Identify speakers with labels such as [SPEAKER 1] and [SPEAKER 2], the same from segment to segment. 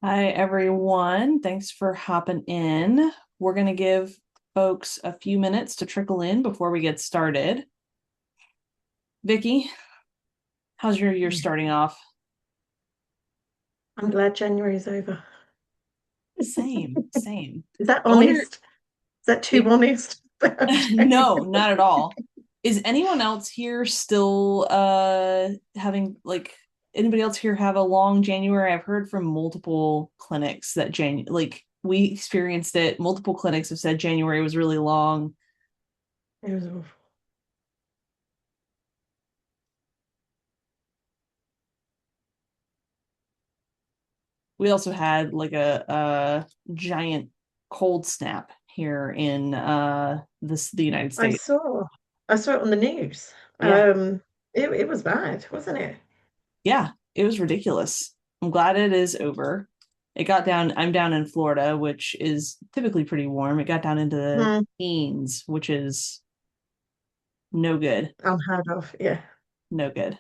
[SPEAKER 1] Hi, everyone. Thanks for hopping in. We're going to give folks a few minutes to trickle in before we get started. Vicky, how's your year starting off?
[SPEAKER 2] I'm glad January's over.
[SPEAKER 1] Same, same.
[SPEAKER 2] Is that
[SPEAKER 1] I wonder
[SPEAKER 2] honest? Is that too
[SPEAKER 1] if,
[SPEAKER 2] honest? I'm
[SPEAKER 1] no,
[SPEAKER 2] joking.
[SPEAKER 1] not at all. Is anyone else here still having anybody else here have a long January? I've heard from multiple clinics that we experienced it. Multiple clinics have said January was really long.
[SPEAKER 2] It was awful.
[SPEAKER 1] We also had like a giant cold snap here in the United
[SPEAKER 2] I
[SPEAKER 1] States.
[SPEAKER 2] saw, I saw it on the news.
[SPEAKER 1] Yeah.
[SPEAKER 2] It was bad, wasn't it?
[SPEAKER 1] Yeah, it was ridiculous. I'm glad it is over. I'm down in Florida, which is typically pretty warm. It got down into the
[SPEAKER 2] Hmm,
[SPEAKER 1] teens, which is no good.
[SPEAKER 2] unheard of. Yeah,
[SPEAKER 1] No good.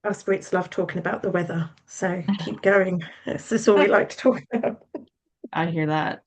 [SPEAKER 2] us Brits love talking about the weather, so keep going. This is all we like to talk about.
[SPEAKER 1] I hear that.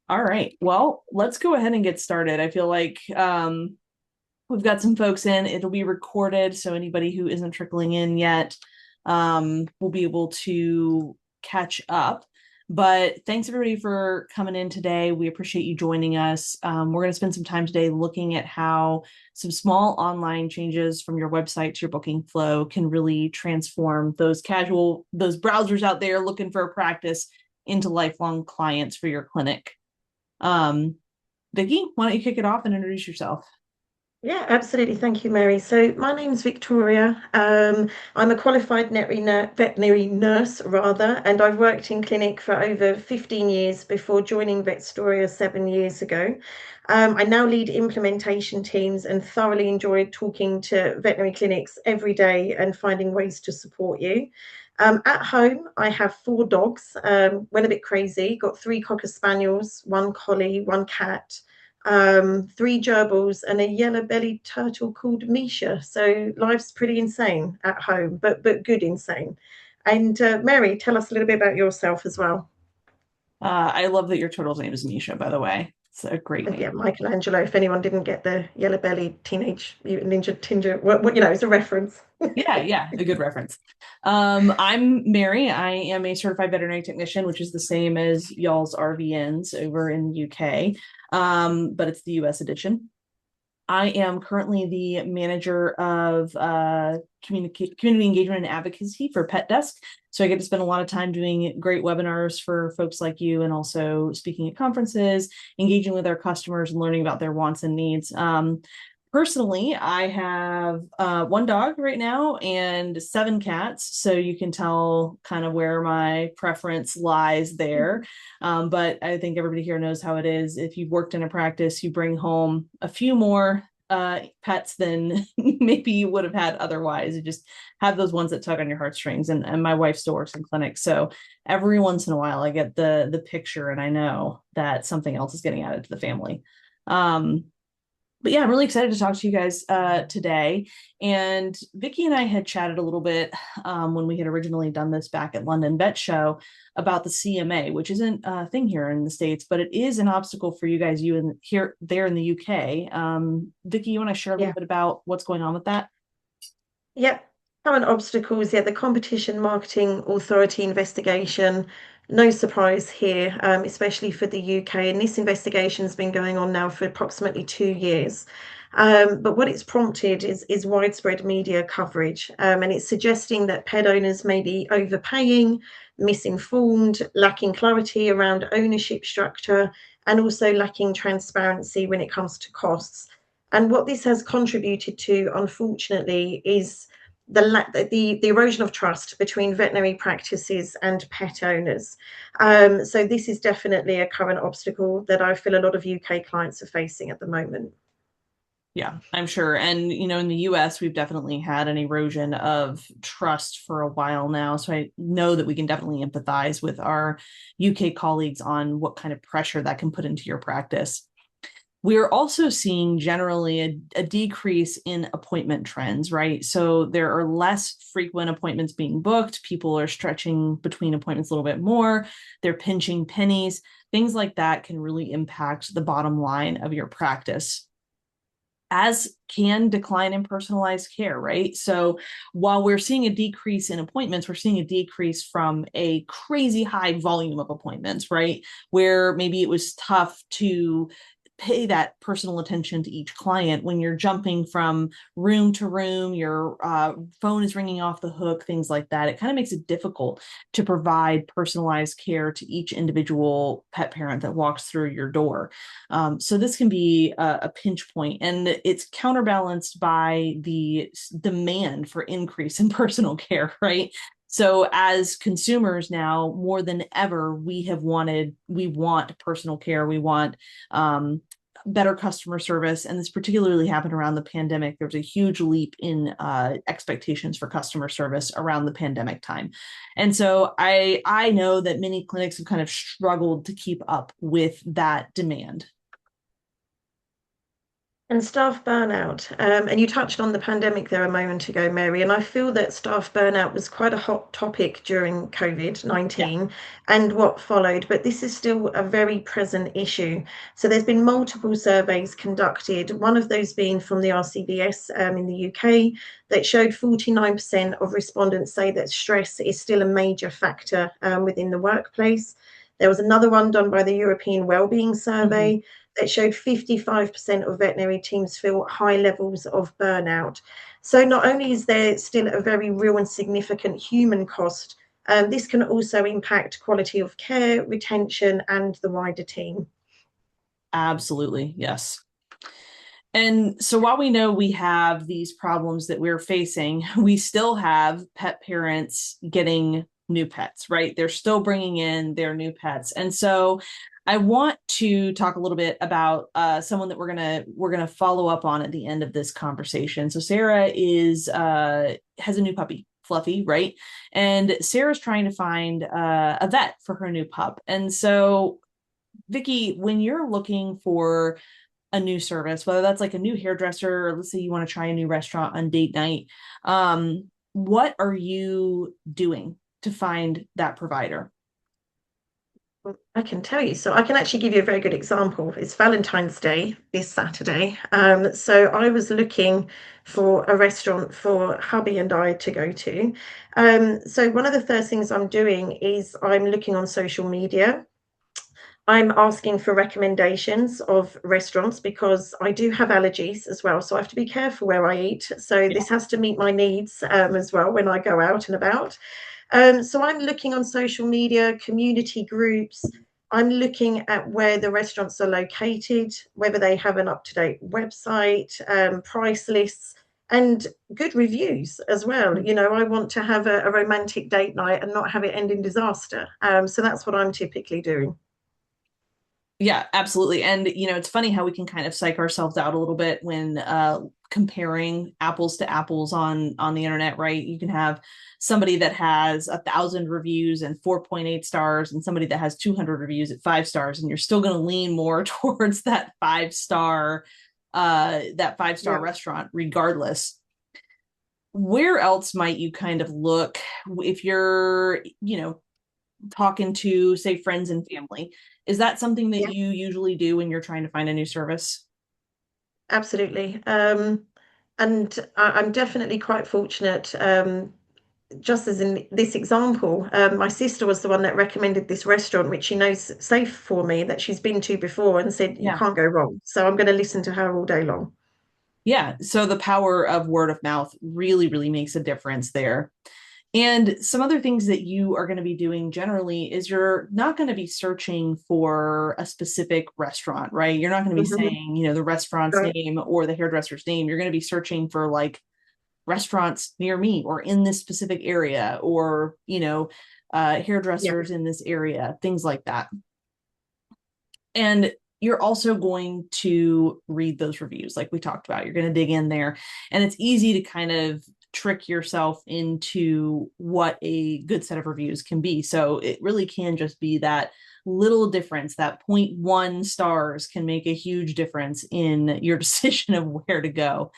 [SPEAKER 1] All right. Well, let's go ahead and get started. I feel like we've got some folks in. It'll be recorded, so anybody who isn't trickling in yet will be able to catch up. But thanks everybody for coming in today. We appreciate you joining us. We're going to spend some time today looking at how some small online changes from your website to your booking flow can really transform those browsers out there looking for a practice into lifelong clients for your clinic. Um, Vicki, why don't you kick it off and introduce yourself?
[SPEAKER 2] Yeah, absolutely. Thank you, Mary. So my name's Victoria. I'm a qualified veterinary nurse, rather, and I've worked in clinic for over 15 years before joining Vetstoria 7 years ago. I now lead implementation teams and thoroughly enjoy talking to veterinary clinics every day and finding ways to support you. At home, I have four dogs. Went a bit crazy. Got three cocker spaniels, one collie, one cat, three gerbils, and a yellow-bellied turtle called Misha. So life's pretty insane at home, but good insane. And Mary, tell us a little bit about yourself as well.
[SPEAKER 1] I love that your turtle's name is Misha, by the way. It's a great
[SPEAKER 2] Yeah,
[SPEAKER 1] name.
[SPEAKER 2] Michelangelo. If anyone didn't get the yellow-bellied teenage mutant ninja tinja, it's a reference.
[SPEAKER 1] Yeah, yeah, a good reference. I'm Mary. I am a certified veterinary technician, which is the same as y'all's RVNs over in the UK, but it's the US edition. I am currently the manager of community engagement and advocacy for Pet Desk. So I get to spend a lot of time doing great webinars for folks like you and also speaking at conferences, engaging with our customers and learning about their wants and needs. Personally, I have one dog right now and seven cats. So you can tell kind of where my preference lies there. But I think everybody here knows how it is. If you've worked in a practice, you bring home a few more pets than maybe you would have had otherwise. You just have those ones that tug on your heartstrings. And my wife still works in clinics. So every once in a while I get the picture and I know that something else is getting added to the family. Um, but yeah, I'm really excited to talk to you guys today. And Vicki and I had chatted a little bit when we had originally done this back at London Vet Show about the CMA, which isn't a thing here in the States, but it is an obstacle for you guys, you and here there in the UK. Vicki, you want to share a little
[SPEAKER 2] Yeah.
[SPEAKER 1] bit about what's going on with that?
[SPEAKER 2] Yep. Current obstacles, yeah, the Competition Marketing Authority investigation. No surprise here, especially for the UK. And this investigation's been going on now for approximately 2 years. But what it's prompted is widespread media coverage. And it's suggesting that pet owners may be overpaying, misinformed, lacking clarity around ownership structure, and also lacking transparency when it comes to costs. And what this has contributed to, unfortunately, is the erosion of trust between veterinary practices and pet owners. So this is definitely a current obstacle that I feel a lot of UK clients are facing at the moment.
[SPEAKER 1] Yeah, I'm sure. And, in the US, we've definitely had an erosion of trust for a while now. So I know that we can definitely empathize with our UK colleagues on what kind of pressure that can put into your practice. We're also seeing generally a decrease in appointment trends, right? So there are less frequent appointments being booked. People are stretching between appointments a little bit more. They're pinching pennies. Things like that can really impact the bottom line of your practice, as can decline in personalized care, right? So while we're seeing a decrease in appointments, we're seeing a decrease from a crazy high volume of appointments, right? Where maybe it was tough to pay that personal attention to each client when you're jumping from room to room, your phone is ringing off the hook, things like that. It kind of makes it difficult to provide personalized care to each individual pet parent that walks through your door. So this can be a pinch point, and it's counterbalanced by the demand for increase in personal care, right? So as consumers now, more than ever, we want personal care. We want better customer service. And this particularly happened around the pandemic. There was a huge leap in expectations for customer service around the pandemic time. And so I know that many clinics have kind of struggled to keep up with that demand.
[SPEAKER 2] And staff burnout. And you touched on the pandemic there a moment ago, Mary, and I feel that staff burnout was quite a hot topic during
[SPEAKER 1] Yeah.
[SPEAKER 2] COVID-19 and what followed, but this is still a very present issue. So there's been multiple surveys conducted, one of those being from the RCVS in the UK, that showed 49% of respondents say that stress is still a major factor within the workplace. There was another one done by the European Wellbeing
[SPEAKER 1] Mhm.
[SPEAKER 2] Survey that showed 55% of veterinary teams feel high levels of burnout. So not only is there still a very real and significant human cost, this can also impact quality of care, retention, and the wider team.
[SPEAKER 1] Absolutely. Yes. And so while we know we have these problems that we're facing, we still have pet parents getting new pets, right? They're still bringing in their new pets. And so I want to talk a little bit about someone that we're gonna follow up on at the end of this conversation. So Sarah is has a new puppy, Fluffy, right? And Sarah's trying to find a vet for her new pup. And so Vicky, when you're looking for a new service, whether that's like a new hairdresser, or let's say you want to try a new restaurant on date night, what are you doing to find that provider?
[SPEAKER 2] I can tell you. So I can actually give you a very good example. It's Valentine's Day this Saturday. So I was looking for a restaurant for hubby and I to go to. So one of the first things I'm doing is I'm looking on social media. I'm asking for recommendations of restaurants because I do have allergies as well. So I have to be careful where I eat. So
[SPEAKER 1] Yeah.
[SPEAKER 2] this has to meet my needs as well when I go out and about. So I'm looking on social media, community groups. I'm looking at where the restaurants are located, whether they have an up-to-date website, price lists, and good reviews as well. You know, I want to have a romantic date night and not have it end in disaster. So that's what I'm typically doing.
[SPEAKER 1] Yeah, absolutely. And it's funny how we can kind of psych ourselves out a little bit when comparing apples to apples on the internet, right? You can have somebody that has 1,000 reviews and 4.8 stars, and somebody that has 200 reviews at 5 stars, and you're still going to lean more towards that 5 star
[SPEAKER 2] Yeah.
[SPEAKER 1] restaurant, regardless. Where else might you kind of look if you're, talking to, say, friends and family? Is that something that
[SPEAKER 2] Yeah.
[SPEAKER 1] you usually do when you're trying to find a new service?
[SPEAKER 2] Absolutely. And I'm definitely quite fortunate. Just as in this example, my sister was the one that recommended this restaurant, which she knows safe for me, that she's been to before, and said you
[SPEAKER 1] Yeah.
[SPEAKER 2] can't go wrong. So I'm going to listen to her all day long.
[SPEAKER 1] Yeah. So the power of word of mouth really, really makes a difference there. And some other things that you are going to be doing generally is you're not going to be searching for a specific restaurant, right? You're not going to be
[SPEAKER 2] Mhm.
[SPEAKER 1] saying, the restaurant's
[SPEAKER 2] Right.
[SPEAKER 1] name or the hairdresser's name. You're going to be searching for like restaurants near me or in this specific area, or
[SPEAKER 2] Yeah.
[SPEAKER 1] hairdressers in this area, things like that. And you're also going to read those reviews like we talked about. You're going to dig in there, and it's easy to kind of trick yourself into what a good set of reviews can be. So it really can just be that little difference. That 0.1 stars can make a huge difference in your decision of where to go.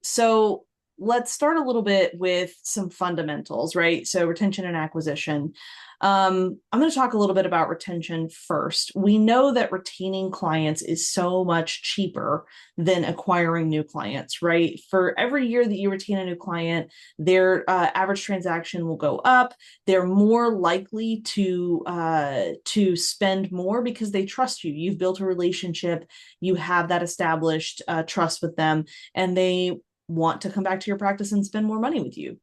[SPEAKER 1] So let's start a little bit with some fundamentals, right? So retention and acquisition. I'm going to talk a little bit about retention first. We know that retaining clients is so much cheaper than acquiring new clients, right? For every year that you retain a new client, their average transaction will go up. They're more likely to spend more because they trust you. You've built a relationship. You have that established trust with them, and they want to come back to your practice and spend more money with you.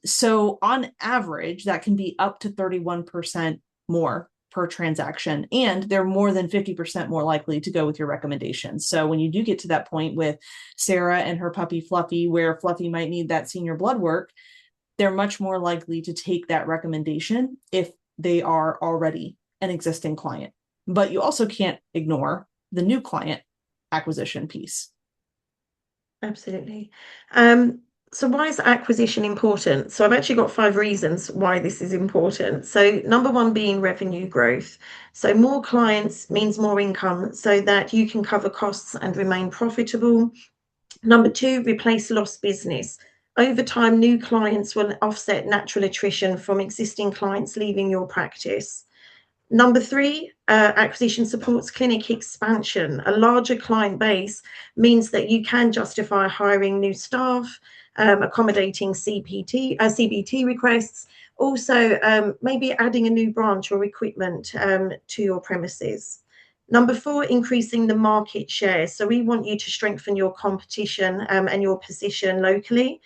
[SPEAKER 1] So on average, that can be up to 31% more per transaction, and they're more than 50% more likely to go with your recommendations. So when you do get to that point with Sarah and her puppy Fluffy, where Fluffy might need that senior blood work, they're much more likely to take that recommendation if they are already an existing client. But you also can't ignore the new client acquisition piece.
[SPEAKER 2] Absolutely. So why is acquisition important? So I've actually got 5 reasons why this is important. So number one being revenue growth. So more clients means more income so that you can cover costs and remain profitable. Number two, replace lost business. Over time, new clients will offset natural attrition from existing clients leaving your practice. Number three, acquisition supports clinic expansion. A larger client base means that you can justify hiring new staff, accommodating CBT requests, also maybe adding a new branch or equipment to your premises. Number four, increasing the market share. So we want you to strengthen your competition and your position locally.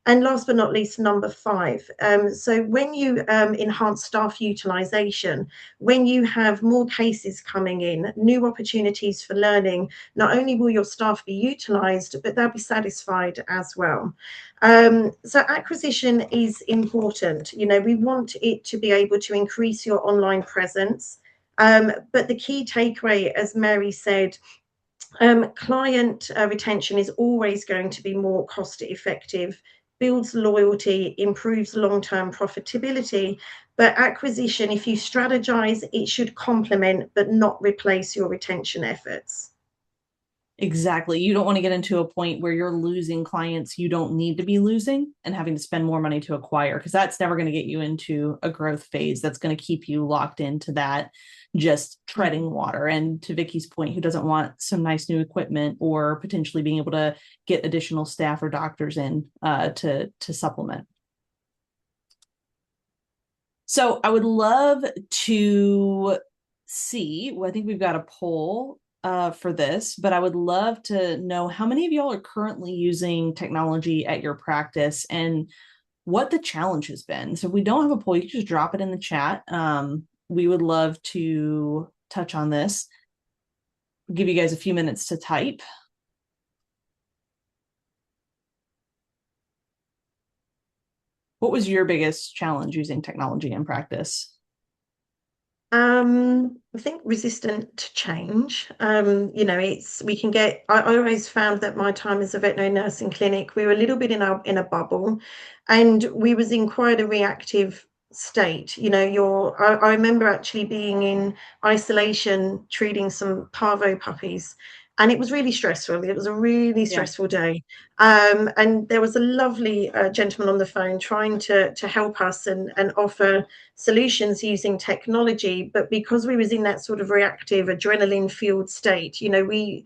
[SPEAKER 2] And last but not least, number five. So when you enhance staff utilization, when you have more cases coming in, new opportunities for learning, not only will your staff be utilized, but they'll be satisfied as well. So acquisition is important. You know, we want it to be able to increase your online presence. But the key takeaway, as Mary said, client retention is always going to be more cost effective, builds loyalty, improves long-term profitability. But acquisition, if you strategize, it should complement but not replace your retention efforts.
[SPEAKER 1] Exactly. You don't want to get into a point where you're losing clients you don't need to be losing and having to spend more money to acquire, because that's never going to get you into a growth phase. That's going to keep you locked into that just treading water. And to Vicky's point, who doesn't want some nice new equipment or potentially being able to get additional staff or doctors in to supplement. So I would love to see, well, I think we've got a poll for this, but I would love to know how many of y'all are currently using technology at your practice and what the challenge has been. So if we don't have a poll, you can just drop it in the chat. We would love to touch on this. I'll give you guys a few minutes to type. What was your biggest challenge using technology in practice?
[SPEAKER 2] I think resistant to change. You know, we can get. I always found that my time as a veterinary nurse in clinic, we were a little bit in a bubble, and we was in quite a reactive state. You know, I remember actually being in isolation treating some parvo puppies, and it was really stressful. It was a really stressful day. And there was a lovely gentleman on the phone trying to help us and offer solutions using technology, but because we was in that sort of reactive adrenaline fueled state, you know, we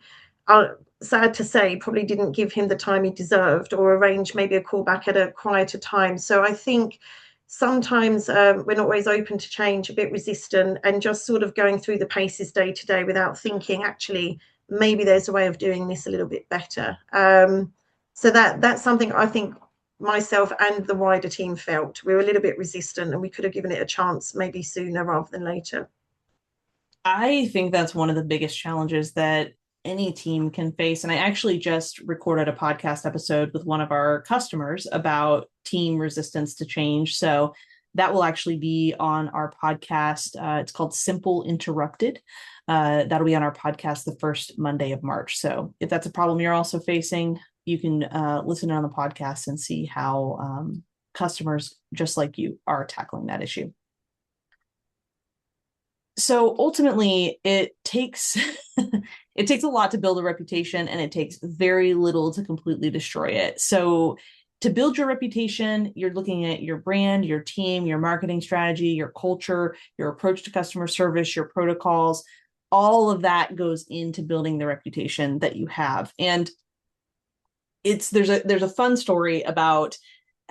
[SPEAKER 2] are sad to say probably didn't give him the time he deserved or arrange maybe a call back at a quieter time. So I think sometimes we're not always open to change, a bit resistant, and just sort of going through the paces day to day without thinking actually maybe there's a way of doing this a little bit better. So that's something I think myself and the wider team felt we were a little bit resistant, and we could have given it a chance maybe sooner rather than later.
[SPEAKER 1] I think that's one of the biggest challenges that any team can face. And I actually just recorded a podcast episode with one of our customers about team resistance to change. So that will actually be on our podcast. It's called Simple Interrupted. That'll be on our podcast the first Monday of March. So if that's a problem you're also facing, you can listen on the podcast and see how customers just like you are tackling that issue. So ultimately, it takes it takes a lot to build a reputation, and it takes very little to completely destroy it. So to build your reputation, you're looking at your brand, your team, your marketing strategy, your culture, your approach to customer service, your protocols. All of that goes into building the reputation that you have. And there's a fun story about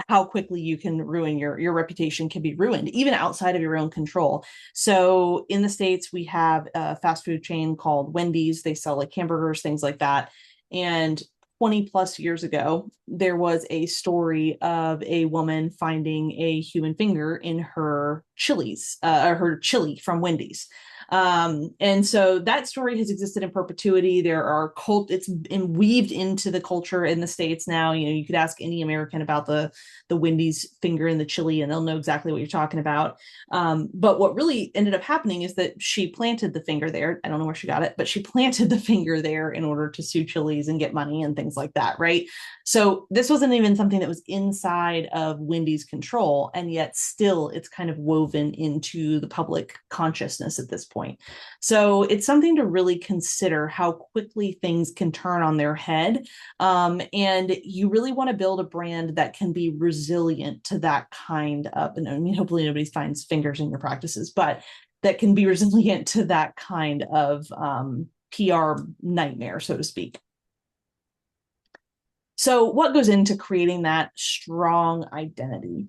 [SPEAKER 1] how quickly you can ruin your reputation can be ruined, even outside of your own control. So in the States, we have a fast food chain called Wendy's. They sell like hamburgers, things like that. And 20 plus years ago, there was a story of a woman finding a human finger in her chilies, or her chili from Wendy's. And so that story has existed in perpetuity. It's been weaved into the culture in the States now. You could ask any American about the Wendy's finger in the chili, and they'll know exactly what you're talking about. But what really ended up happening is that she planted the finger there. I don't know where she got it, but she planted the finger there in order to sue Chili's and get money and things like that, right? So this wasn't even something that was inside of Wendy's control, and yet still it's kind of woven into the public consciousness at this point. So it's something to really consider how quickly things can turn on their head. And you really want to build a brand that can be resilient to that kind of, and I mean, hopefully nobody finds fingers in your practices, but that can be resilient to that kind of PR nightmare, so to speak. So what goes into creating that strong identity?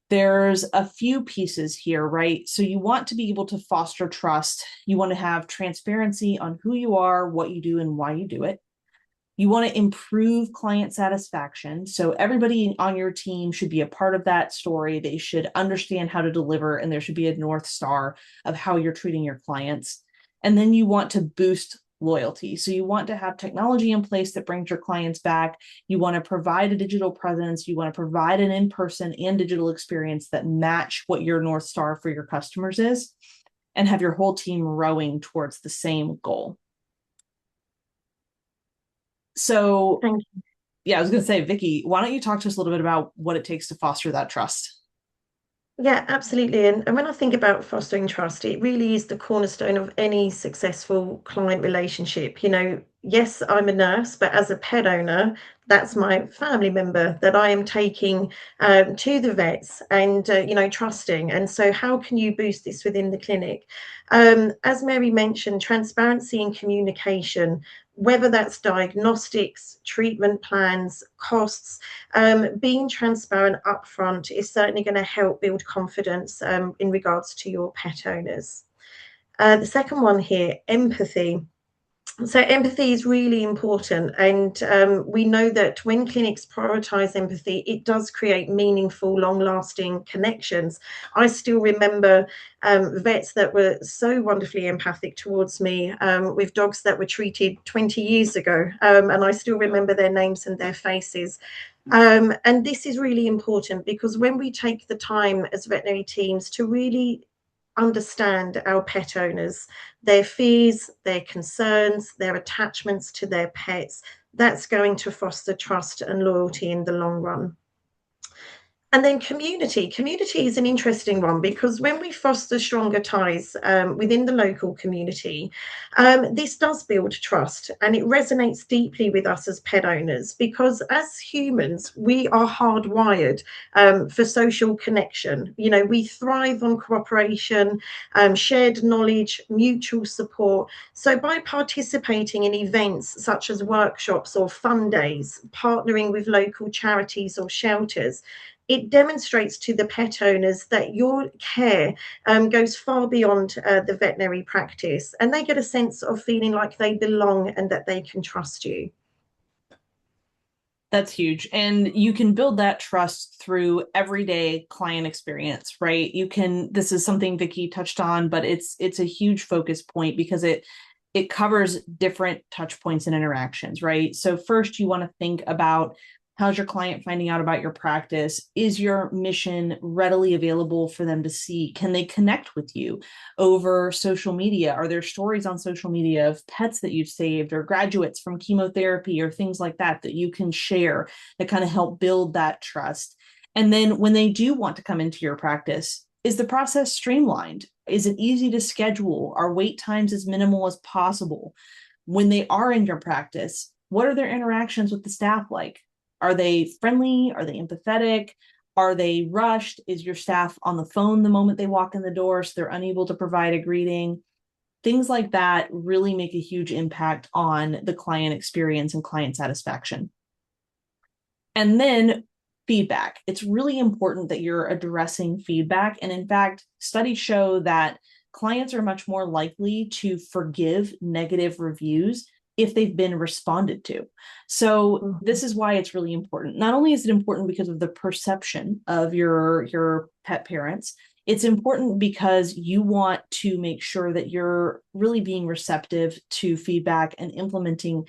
[SPEAKER 1] There's a few pieces here, right? So you want to be able to foster trust. You want to have transparency on who you are, what you do, and why you do it. You want to improve client satisfaction. So everybody on your team should be a part of that story. They should understand how to deliver, and there should be a North Star of how you're treating your clients. And then you want to boost loyalty. So you want to have technology in place that brings your clients back. You want to provide a digital presence. You want to provide an in-person and digital experience that match what your North Star for your customers is, and have your whole team rowing towards the same goal. So, yeah, I was going to say, Vicky, why don't you talk to us a little bit about what it takes to foster that trust?
[SPEAKER 2] Yeah, absolutely. And when I think about fostering trust, it really is the cornerstone of any successful client relationship. Yes, I'm a nurse, but as a pet owner, that's my family member that I am taking to the vets and, trusting. And so, how can you boost this within the clinic? As Mary mentioned, transparency and communication, whether that's diagnostics, treatment plans, costs, being transparent upfront is certainly going to help build confidence in regards to your pet owners. The second one here, empathy. So empathy is really important, and we know that when clinics prioritize empathy, it does create meaningful, long-lasting connections. I still remember vets that were so wonderfully empathic towards me with dogs that were treated 20 years ago, and I still remember their names and their faces. And this is really important because when we take the time as veterinary teams to really understand our pet owners, their fears, their concerns, their attachments to their pets, that's going to foster trust and loyalty in the long run. And then community. Community is an interesting one because when we foster stronger ties within the local community, this does build trust, and it resonates deeply with us as pet owners because as humans, we are hardwired for social connection. We thrive on cooperation, shared knowledge, mutual support. So by participating in events such as workshops or fun days, partnering with local charities or shelters, it demonstrates to the pet owners that your care goes far beyond the veterinary practice, and they get a sense of feeling like they belong and that they can trust you.
[SPEAKER 1] That's huge. And you can build that trust through everyday client experience, right? This is something Vicky touched on, but it's a huge focus point because it covers different touch points and interactions, right? So first you want to think about How's your client finding out about your practice? Is your mission readily available for them to see? Can they connect with you over social media? Are there stories on social media of pets that you've saved or graduates from chemotherapy or things like that that you can share that kind of help build that trust? And then when they do want to come into your practice, is the process streamlined? Is it easy to schedule? Are wait times as minimal as possible? When they are in your practice, what are their interactions with the staff like? Are they friendly? Are they empathetic? Are they rushed? Is your staff on the phone the moment they walk in the door so they're unable to provide a greeting? Things like that really make a huge impact on the client experience and client satisfaction. And then feedback. It's really important that you're addressing feedback. And in fact, studies show that clients are much more likely to forgive negative reviews if they've been responded to. So this is why it's really important. Not only is it important because of the perception of your pet parents, it's important because you want to make sure that you're really being receptive to feedback and implementing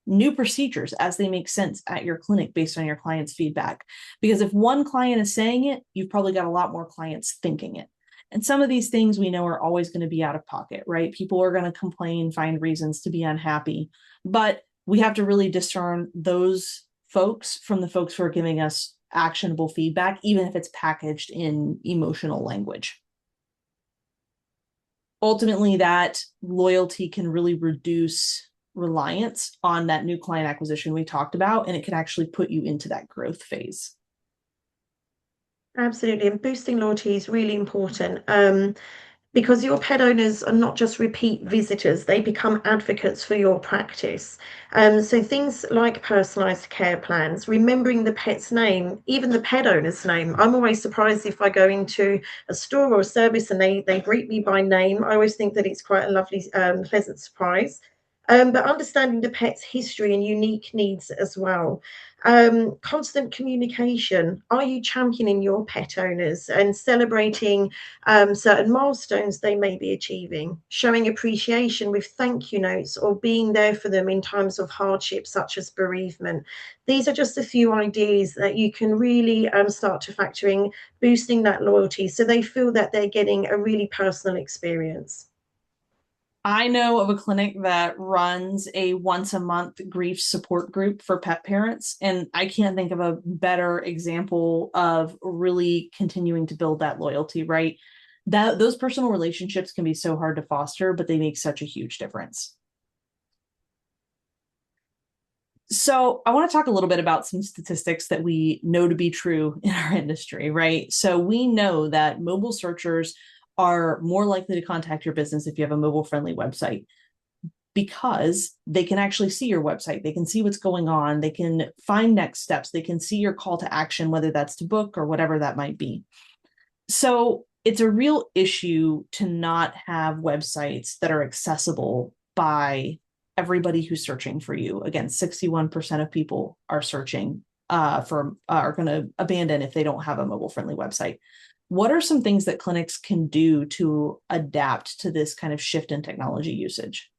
[SPEAKER 1] new procedures as they make sense at your clinic based on your client's feedback. Because if one client is saying it, you've probably got a lot more clients thinking it. And some of these things we know are always going to be out of pocket, right? People are going to complain, find reasons to be unhappy. But we have to really discern those folks from the folks who are giving us actionable feedback, even if it's packaged in emotional language. Ultimately, that loyalty can really reduce reliance on that new client acquisition we talked about, and it can actually put you into that growth phase.
[SPEAKER 2] Absolutely. And boosting loyalty is really important. Because your pet owners are not just repeat visitors, they become advocates for your practice. So things like personalized care plans, remembering the pet's name, even the pet owner's name. I'm always surprised if I go into a store or a service and they greet me by name. I always think that it's quite a lovely, pleasant surprise. But understanding the pet's history and unique needs as well. Constant communication. Are you championing your pet owners and celebrating certain milestones they may be achieving, showing appreciation with thank you notes or being there for them in times of hardship, such as bereavement? These are just a few ideas that you can really start to factor in, boosting that loyalty so they feel that they're getting a really personal experience.
[SPEAKER 1] I know of a clinic that runs a once a month grief support group for pet parents, and I can't think of a better example of really continuing to build that loyalty, right? That those personal relationships can be so hard to foster, but they make such a huge difference. So, I want to talk a little bit about some statistics that we know to be true in our industry, right? So, we know that mobile searchers are more likely to contact your business if you have a mobile friendly website because they can actually see your website. They can see what's going on. They can find next steps. They can see your call to action, whether that's to book or whatever that might be. So it's a real issue to not have websites that are accessible by everybody who's searching for you. Again, 61% of people are searching are going to abandon if they don't have a mobile friendly website. What are some things that clinics can do to adapt to this kind of shift in technology usage?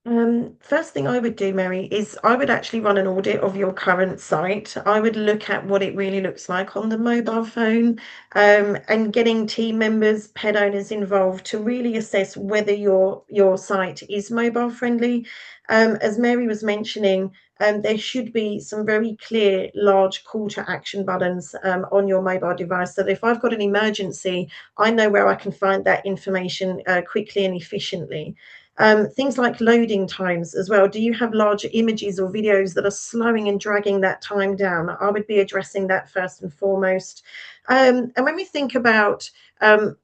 [SPEAKER 2] First thing I would do, Mary, is I would actually run an audit of your current site. I would look at what it really looks like on the mobile phone, and getting team members, pet owners involved to really assess whether your site is mobile friendly. As Mary was mentioning, there should be some very clear, large call to action buttons on your mobile device. So that if I've got an emergency, I know where I can find that information quickly and efficiently. Things like loading times as well. Do you have large images or videos that are slowing and dragging that time down? I would be addressing that first and foremost. And when we think about on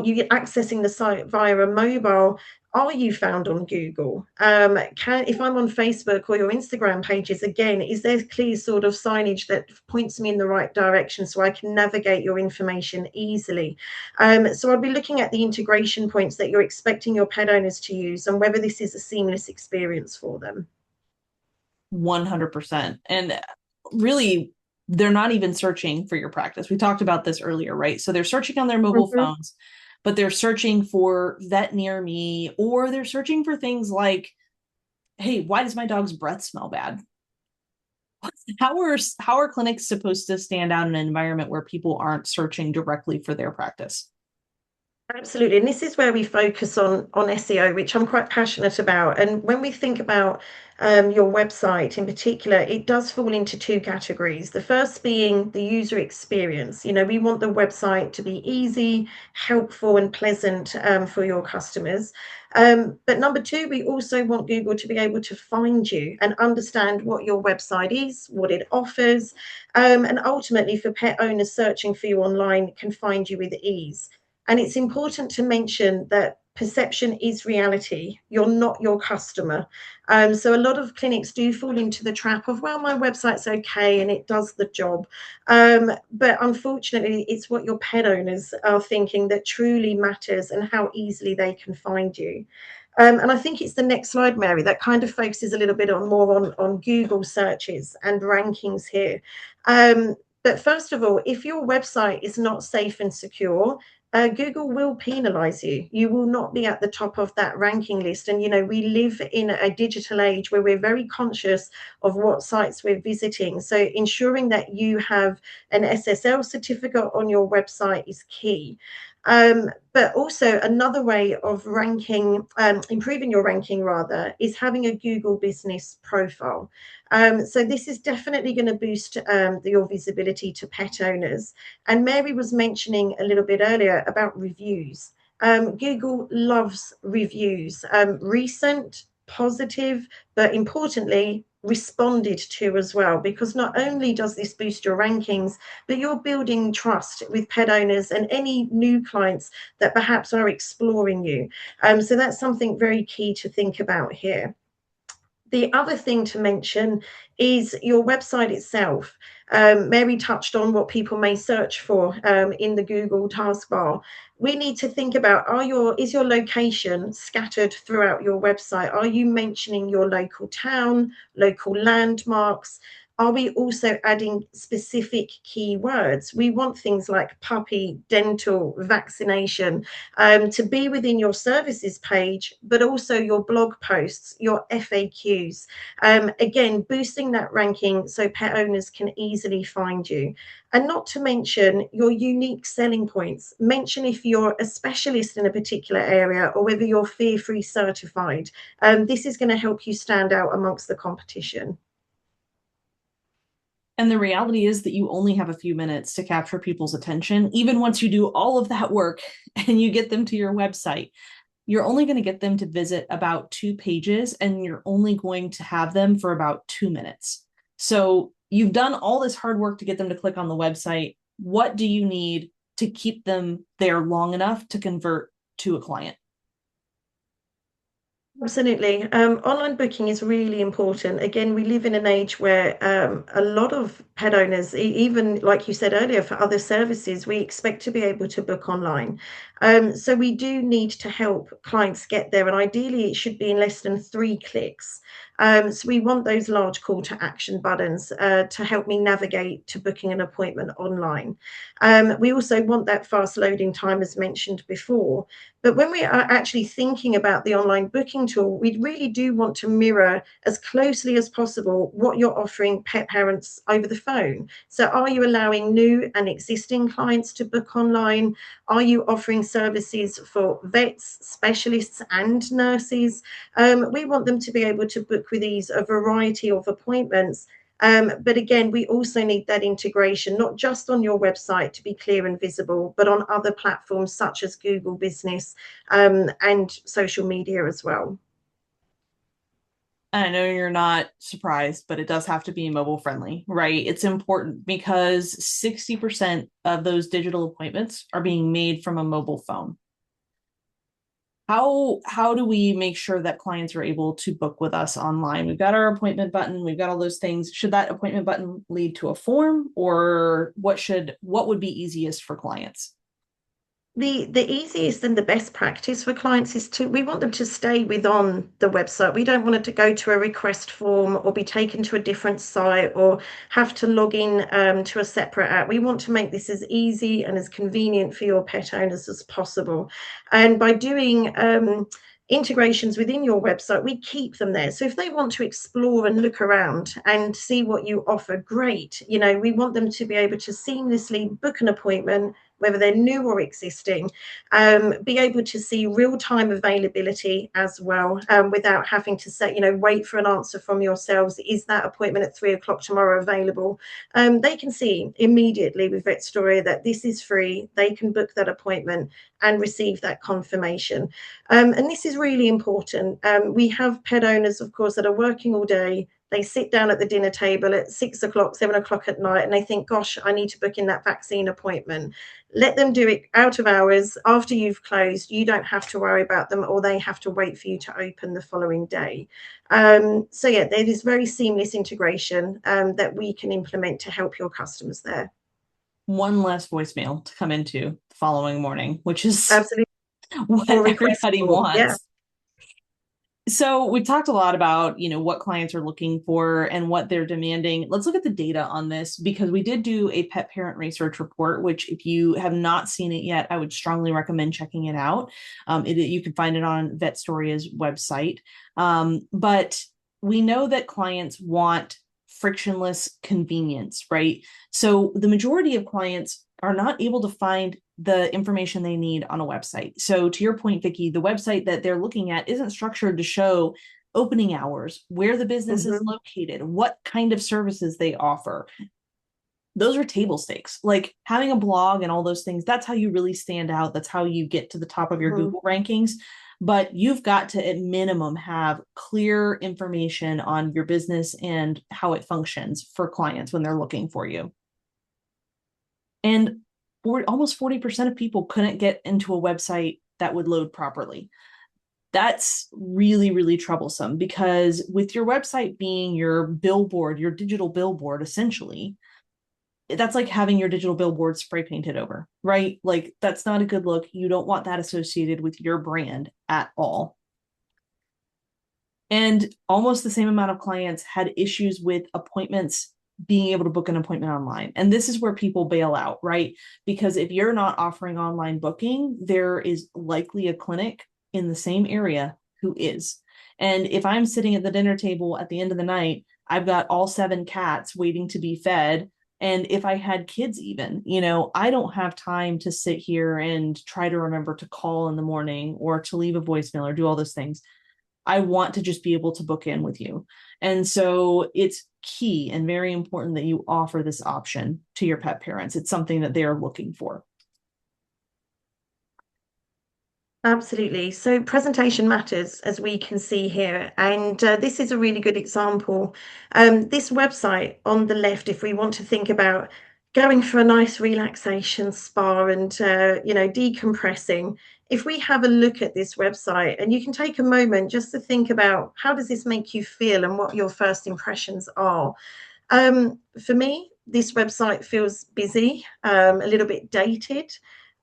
[SPEAKER 2] you accessing the site via a mobile, are you found on Google? If I'm on Facebook or your Instagram pages, again, is there clear sort of signage that points me in the right direction so I can navigate your information easily? So I'll be looking at the integration points that you're expecting your pet owners to use and whether this is a seamless experience for them.
[SPEAKER 1] 100%. And really, they're not even searching for your practice. We talked about this earlier, right? So they're searching on their mobile
[SPEAKER 2] Mhm.
[SPEAKER 1] phones, but they're searching for vet near me, or they're searching for things like, hey, why does my dog's breath smell bad? How are clinics supposed to stand out in an environment where people aren't searching directly for their practice?
[SPEAKER 2] Absolutely. And this is where we focus on SEO, which I'm quite passionate about. And when we think about your website in particular, it does fall into two categories. The first being the user experience. You know, we want the website to be easy, helpful, and pleasant for your customers. But number two, we also want Google to be able to find you and understand what your website is, what it offers, and ultimately for pet owners searching for you online can find you with ease. And it's important to mention that perception is reality. You're not your customer. So a lot of clinics do fall into the trap of, well, my website's okay and it does the job. But unfortunately, it's what your pet owners are thinking that truly matters and how easily they can find you. And I think it's the next slide, Mary, that kind of focuses a little bit on Google searches and rankings here. But first of all, if your website is not safe and secure, Google will penalize you. You will not be at the top of that ranking list. And, you know, we live in a digital age where we're very conscious of what sites we're visiting. So ensuring that you have an SSL certificate on your website is key. But also another way of ranking, improving your ranking rather, is having a Google business profile. So this is definitely going to boost your visibility to pet owners. And Mary was mentioning a little bit earlier about reviews. Google loves reviews, recent, positive, but importantly, responded to as well, because not only does this boost your rankings, but you're building trust with pet owners and any new clients that perhaps are exploring you. So that's something very key to think about here. The other thing to mention is your website itself. Mary touched on what people may search for in the Google taskbar. We need to think about, is your location scattered throughout your website? Are you mentioning your local town, local landmarks? Are we also adding specific keywords? We want things like puppy, dental, vaccination to be within your services page, but also your blog posts, your FAQs. Again, boosting that ranking so pet owners can easily find you. And not to mention your unique selling points. Mention if you're a specialist in a particular area or whether you're fear-free certified. This is going to help you stand out amongst the competition.
[SPEAKER 1] And the reality is that you only have a few minutes to capture people's attention. Even once you do all of that work and you get them to your website, you're only going to get them to visit about 2 pages and you're only going to have them for about 2 minutes. So you've done all this hard work to get them to click on the website. What do you need to keep them there long enough to convert to a client?
[SPEAKER 2] Absolutely. Online booking is really important. Again, we live in an age where a lot of pet owners, even like you said earlier, for other services, we expect to be able to book online. So we do need to help clients get there, and ideally, it should be in less than 3 clicks. So we want those large call to action buttons to help me navigate to booking an appointment online. We also want that fast loading time, as mentioned before. But when we are actually thinking about the online booking tool, we really do want to mirror as closely as possible what you're offering pet parents over the phone. So are you allowing new and existing clients to book online? Are you offering services for vets, specialists, and nurses? We want them to be able to book with ease a variety of appointments. But again, we also need that integration, not just on your website to be clear and visible, but on other platforms such as Google Business and social media as well.
[SPEAKER 1] I know you're not surprised, but it does have to be mobile friendly, right? It's important because 60% of those digital appointments are being made from a mobile phone. How do we make sure that clients are able to book with us online? We've got our appointment button, we've got all those things. Should that appointment button lead to a form, or what would be easiest for clients?
[SPEAKER 2] The easiest and the best practice for clients is we want them to stay with on the website. We don't want it to go to a request form or be taken to a different site or have to log in to a separate app. We want to make this as easy and as convenient for your pet owners as possible. And by doing integrations within your website, we keep them there. So if they want to explore and look around and see what you offer, great. You know, we want them to be able to seamlessly book an appointment, whether they're new or existing, be able to see real-time availability as well, without having to say, you know, wait for an answer from yourselves. Is that appointment at 3 o'clock tomorrow available? They can see immediately with Vetstoria that this is free. They can book that appointment and receive that confirmation. And this is really important. We have pet owners, of course, that are working all day. They sit down at the dinner table at 6 o'clock, 7 o'clock at night, and they think, gosh, I need to book in that vaccine appointment. Let them do it out of hours after you've closed. You don't have to worry about them, or they have to wait for you to open the following day. So yeah, there is very seamless integration that we can implement to help your customers there.
[SPEAKER 1] One less voicemail to come into the following morning, which is
[SPEAKER 2] Absolutely.
[SPEAKER 1] what
[SPEAKER 2] Or request
[SPEAKER 1] everybody
[SPEAKER 2] for, yeah.
[SPEAKER 1] wants. So we talked a lot about, what clients are looking for and what they're demanding. Let's look at the data on this, because we did do a pet parent research report, which if you have not seen it yet, I would strongly recommend checking it out. You can find it on Vetstoria's website. But we know that clients want frictionless convenience, right? So the majority of clients are not able to find the information they need on a website. So to your point, Vicki, the website that they're looking at isn't structured to show opening hours, where the business is located, what kind of services they offer. Those are table stakes. Like having a blog and all those things, that's how you really stand out. That's how you get to the top of your Google rankings. But you've got to, at minimum, have clear information on your business and how it functions for clients when they're looking for you. And almost 40% of people couldn't get into a website that would load properly. That's really, really troublesome, because with your website being your billboard, your digital billboard, essentially, that's like having your digital billboard spray painted over, right? Like that's not a good look. You don't want that associated with your brand at all. And almost the same amount of clients had issues with appointments, being able to book an appointment online. And this is where people bail out, right? Because if you're not offering online booking, there is likely a clinic in the same area who is. And if I'm sitting at the dinner table at the end of the night, I've got all 7 cats waiting to be fed. And if I had kids, even, I don't have time to sit here and try to remember to call in the morning or to leave a voicemail or do all those things. I want to just be able to book in with you. And so it's key and very important that you offer this option to your pet parents. It's something that they are looking for.
[SPEAKER 2] Absolutely. So presentation matters, as we can see here. And this is a really good example. This website on the left, if we want to think about going for a nice relaxation spa and, decompressing, if we have a look at this website, and you can take a moment just to think about how does this make you feel and what your first impressions are. For me, this website feels busy, a little bit dated.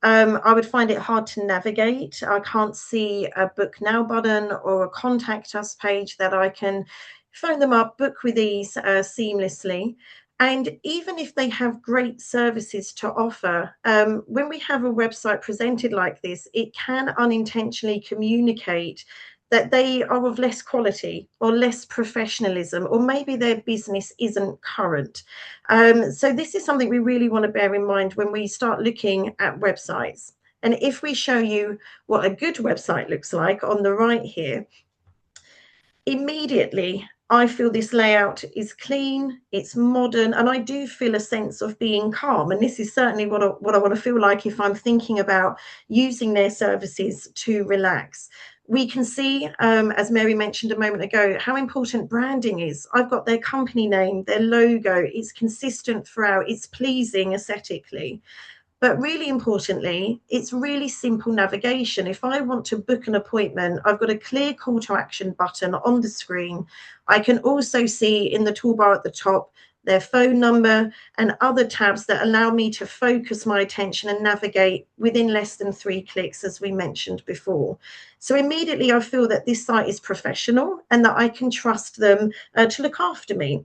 [SPEAKER 2] I would find it hard to navigate. I can't see a book now button or a contact us page that I can phone them up, book with ease seamlessly. And even if they have great services to offer, when we have a website presented like this, it can unintentionally communicate that they are of less quality or less professionalism, or maybe their business isn't current. So this is something we really want to bear in mind when we start looking at websites. And if we show you what a good website looks like on the right here, immediately I feel this layout is clean, it's modern, and I do feel a sense of being calm. And this is certainly what I want to feel like if I'm thinking about using their services to relax. We can see, as Mary mentioned a moment ago, how important branding is. I've got their company name, their logo, it's consistent throughout, it's pleasing aesthetically. But really importantly, it's really simple navigation. If I want to book an appointment, I've got a clear call to action button on the screen. I can also see in the toolbar at the top their phone number and other tabs that allow me to focus my attention and navigate within less than 3 clicks, as we mentioned before. So immediately I feel that this site is professional and that I can trust them to look after me.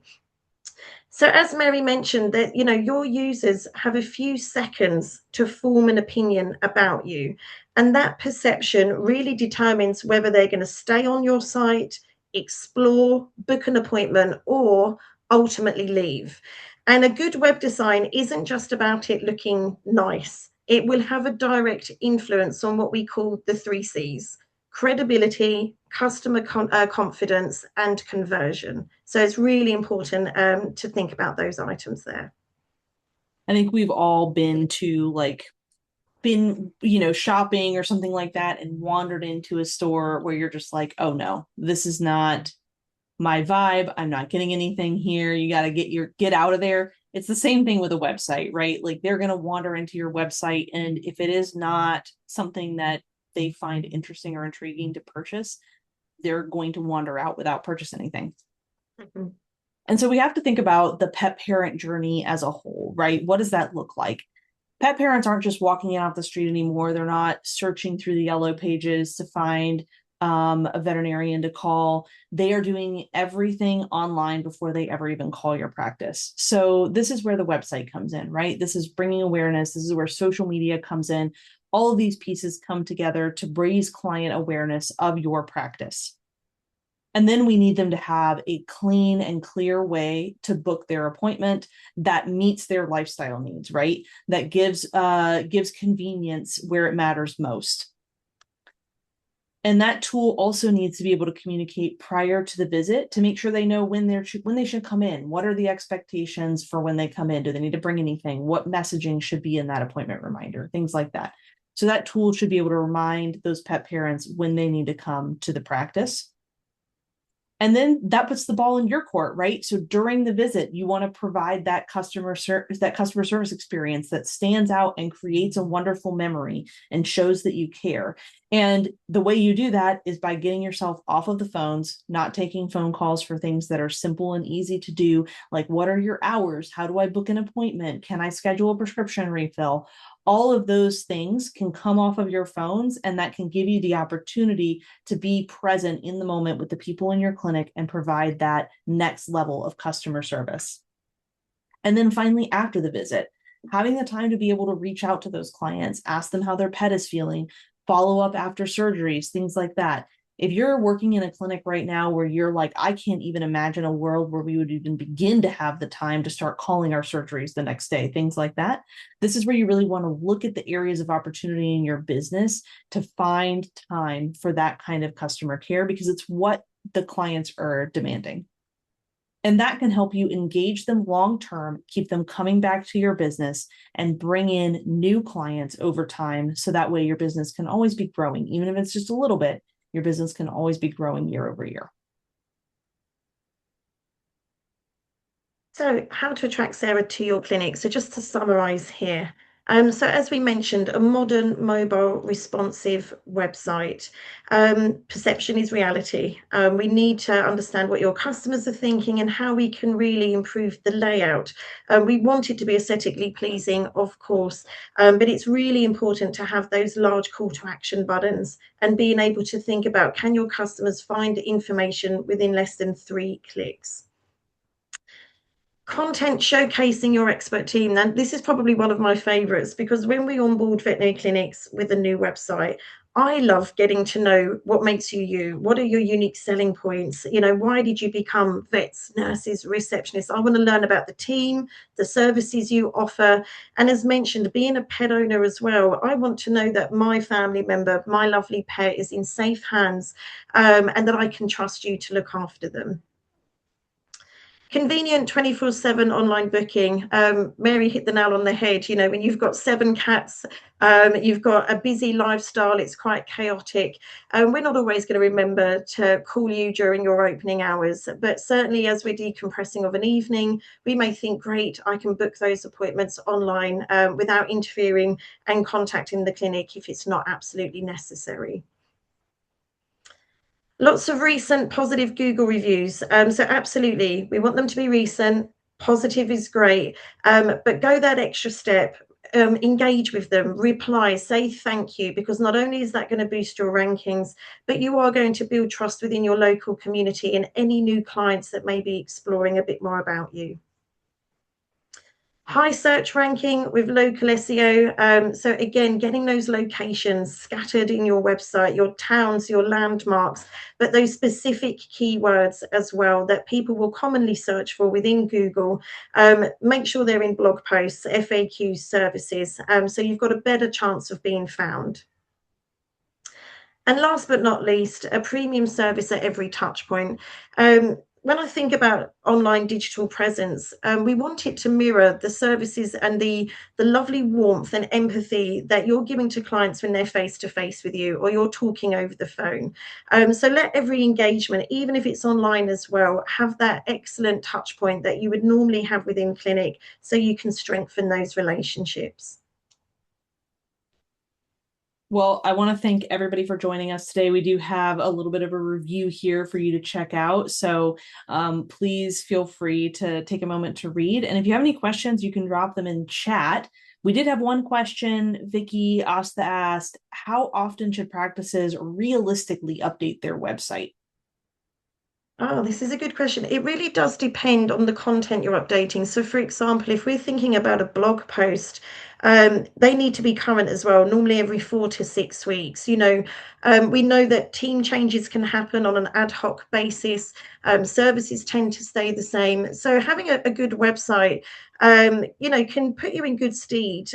[SPEAKER 2] So as Mary mentioned, that your users have a few seconds to form an opinion about you, and that perception really determines whether they're going to stay on your site, explore, book an appointment, or ultimately leave. And a good web design isn't just about it looking nice. It will have a direct influence on what we call the three C's: credibility, customer confidence, and conversion. So it's really important to think about those items there.
[SPEAKER 1] I think we've all been to like been, shopping or something like that and wandered into a store where you're just like, oh no, this is not my vibe. I'm not getting anything here. You got to get out of there. It's the same thing with a website, right? Like they're going to wander into your website, and if it is not something that they find interesting or intriguing to purchase, they're going to wander out without purchase anything.
[SPEAKER 2] Mhm.
[SPEAKER 1] And so we have to think about the pet parent journey as a whole, right? What does that look like? Pet parents aren't just walking in off the street anymore. They're not searching through the yellow pages to find a veterinarian to call. They are doing everything online before they ever even call your practice. So this is where the website comes in, right? This is bringing awareness. This is where social media comes in. All of these pieces come together to raise client awareness of your practice. And then we need them to have a clean and clear way to book their appointment that meets their lifestyle needs, right? That gives convenience where it matters most. And that tool also needs to be able to communicate prior to the visit to make sure they know when they should come in. What are the expectations for when they come in? Do they need to bring anything? What messaging should be in that appointment reminder? Things like that. So that tool should be able to remind those pet parents when they need to come to the practice. And then that puts the ball in your court, right? So during the visit, you want to provide that customer service experience that stands out and creates a wonderful memory and shows that you care. And the way you do that is by getting yourself off of the phones, not taking phone calls for things that are simple and easy to do, like what are your hours? How do I book an appointment? Can I schedule a prescription refill? All of those things can come off of your phones, and that can give you the opportunity to be present in the moment with the people in your clinic and provide that next level of customer service. And then finally, after the visit, having the time to be able to reach out to those clients, ask them how their pet is feeling, follow up after surgeries, things like that. If you're working in a clinic right now where you're like, I can't even imagine a world where we would even begin to have the time to start calling our surgeries the next day, things like that, this is where you really want to look at the areas of opportunity in your business to find time for that kind of customer care, because it's what the clients are demanding. And that can help you engage them long term, keep them coming back to your business, and bring in new clients over time. So that way your business can always be growing. Even if it's just a little bit, your business can always be growing year over year.
[SPEAKER 2] So, how to attract Sarah to your clinic? So, just to summarize here. So, as we mentioned, a modern, mobile, responsive website. Perception is reality. We need to understand what your customers are thinking and how we can really improve the layout. We want it to be aesthetically pleasing, of course, but it's really important to have those large call to action buttons and being able to think about, can your customers find information within less than 3 clicks? Content showcasing your expert team. Now, this is probably one of my favorites, because when we onboard veterinary clinics with a new website, I love getting to know what makes you you. What are your unique selling points? Why did you become vets, nurses, receptionists? I want to learn about the team, the services you offer. And as mentioned, being a pet owner as well, I want to know that my family member, my lovely pet, is in safe hands, and that I can trust you to look after them. Convenient 24/7 online booking. Mary hit the nail on the head. When you've got 7 cats, you've got a busy lifestyle, it's quite chaotic. We're not always going to remember to call you during your opening hours, but certainly as we're decompressing of an evening, we may think, great, I can book those appointments online without interfering and contacting the clinic if it's not absolutely necessary. Lots of recent positive Google reviews. So absolutely, we want them to be recent. Positive is great, but go that extra step. engage with them, reply, say thank you, because not only is that going to boost your rankings, but you are going to build trust within your local community and any new clients that may be exploring a bit more about you. High search ranking with local SEO. So again, getting those locations scattered in your website, your towns, your landmarks, but those specific keywords as well that people will commonly search for within Google. Make sure they're in blog posts, FAQ services, so you've got a better chance of being found. And last but not least, a premium service at every touch point. When I think about online digital presence, we want it to mirror the services and the lovely warmth and empathy that you're giving to clients when they're face to face with you or you're talking over the phone. So let every engagement, even if it's online as well, have that excellent touch point that you would normally have within clinic so you can strengthen those relationships.
[SPEAKER 1] Well, I want to thank everybody for joining us today. We do have a little bit of a review here for you to check out. So please feel free to take a moment to read. And if you have any questions, you can drop them in chat. We did have one question. Vicky Asta asked, how often should practices realistically update their website?
[SPEAKER 2] Oh, this is a good question. It really does depend on the content you're updating. So, for example, if we're thinking about a blog post, they need to be current as well, normally every 4 to 6 weeks. We know that team changes can happen on an ad hoc basis. Services tend to stay the same. So, having a good website, can put you in good stead.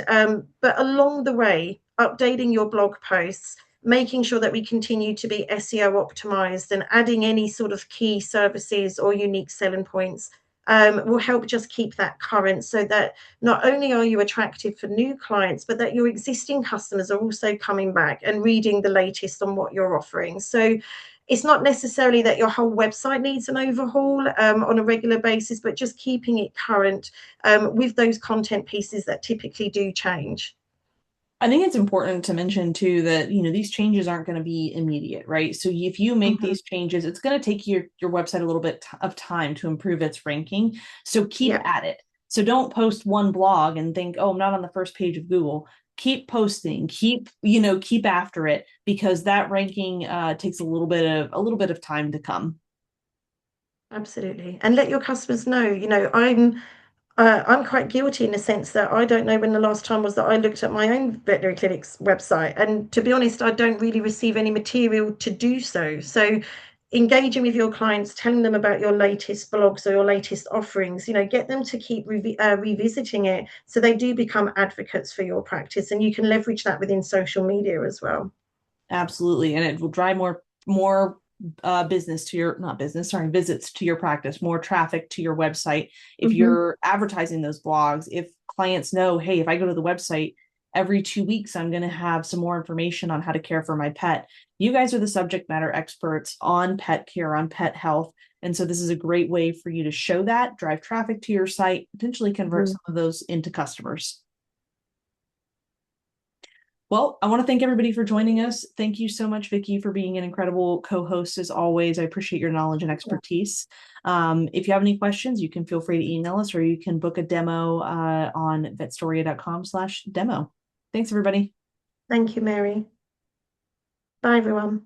[SPEAKER 2] But along the way, updating your blog posts, making sure that we continue to be SEO optimized and adding any sort of key services or unique selling points will help just keep that current so that not only are you attractive for new clients, but that your existing customers are also coming back and reading the latest on what you're offering. So it's not necessarily that your whole website needs an overhaul on a regular basis, but just keeping it current with those content pieces that typically do change.
[SPEAKER 1] I think it's important to mention too that these changes aren't going to be immediate, right? So if you make
[SPEAKER 2] Mhm.
[SPEAKER 1] these changes, it's going to take your website a little bit of time to improve its ranking. So keep
[SPEAKER 2] Yeah.
[SPEAKER 1] at it. So don't post one blog and think, oh, I'm not on the first page of Google. Keep posting, keep after it, because that ranking takes a little bit of time to come.
[SPEAKER 2] Absolutely. And let your customers know, I'm quite guilty in the sense that I don't know when the last time was that I looked at my own veterinary clinic's website. And to be honest, I don't really receive any material to do so. So engaging with your clients, telling them about your latest blogs or your latest offerings, get them to keep revisiting it so they do become advocates for your practice. And you can leverage that within social media as well.
[SPEAKER 1] Absolutely. And it will drive more business to your not business, sorry, visits to your practice, more traffic to your website. If
[SPEAKER 2] Mhm.
[SPEAKER 1] you're advertising those blogs, if clients know, hey, if I go to the website every 2 weeks, I'm going to have some more information on how to care for my pet. You guys are the subject matter experts on pet care, on pet health. And so this is a great way for you to show that, drive traffic to your site, potentially convert
[SPEAKER 2] Mhm.
[SPEAKER 1] some of those into customers. Well, I want to thank everybody for joining us. Thank you so much, Vicky, for being an incredible co-host as always. I appreciate your knowledge and expertise. If you have any questions, you can feel free to email us or you can book a demo on vetstoria.com/demo. Thanks, everybody.
[SPEAKER 2] Thank you, Mary. Bye, everyone.